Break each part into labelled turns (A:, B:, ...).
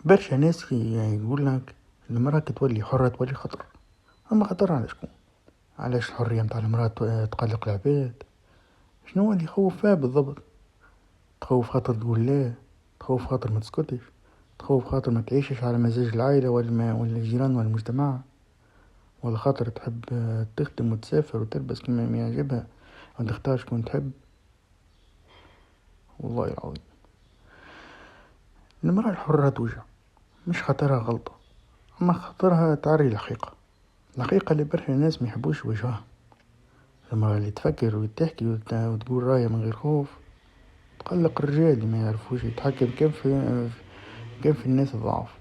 A: برشا ناس يقول لك المرأة تولي حرة تولي خطر. أما خطر على شكون؟ علاش الحرية متاع المرأة تقلق العباد؟ شنو اللي يخوف فيها بالضبط؟ تخوف خاطر تقول لا، تخوف خاطر ما تسكتش، تخوف خاطر ما تعيشش على مزاج العائلة ولا الجيران ولا المجتمع، ولا خاطر تحب تخدم وتسافر وتلبس كما ما يعجبها وتختار شكون تحب. والله العظيم المرأة الحرة توجع، مش خاطرها غلطة، أما خاطرها تعري الحقيقة اللي برشا الناس ما يحبوش وجهها. المرأة اللي تفكر وتحكي وتقول راية من غير خوف تقلق الرجال اللي ما يعرفوش يتحكم كيف في الناس الضعف.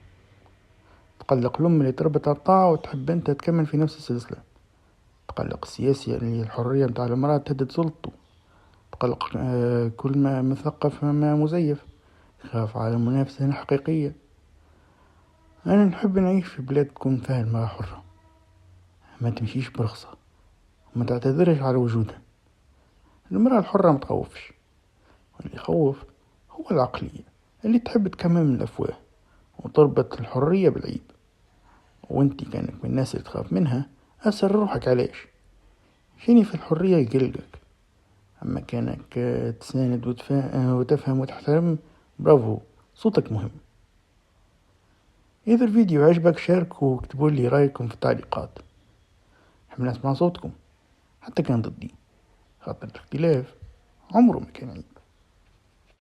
A: تقلق الأم اللي تربط على الطاعة وتحب أنت تكمل في نفس السلسلة. تقلق السياسي اللي الحرية متاع المرأة تهدد سلطته. تقلق كل ما مثقف ما مزيف يخاف على المنافسة الحقيقية. أنا نحب نعيش في بلاد تكون فيها المرأة حرة، ما تمشيش برخصة وما تعتذرش على وجودها. المرأة الحرة ما تخوفش، واللي يخوف هو العقلية اللي تحب تكمل من الأفواه وتربط الحرية بالعيب. وانتي كانك من الناس اللي تخاف منها أسر روحك. علاش؟ شيني في الحرية يقلقك. أما كانك تساند وتفهم وتحترم، برافو، صوتك مهم. إذا الفيديو عجبك شاركوا واكتبوا لي رأيكم في التعليقات، نحب نسمع صوتكم حتى كان ضدي، خاطر الاختلاف عمره ما كان عيب.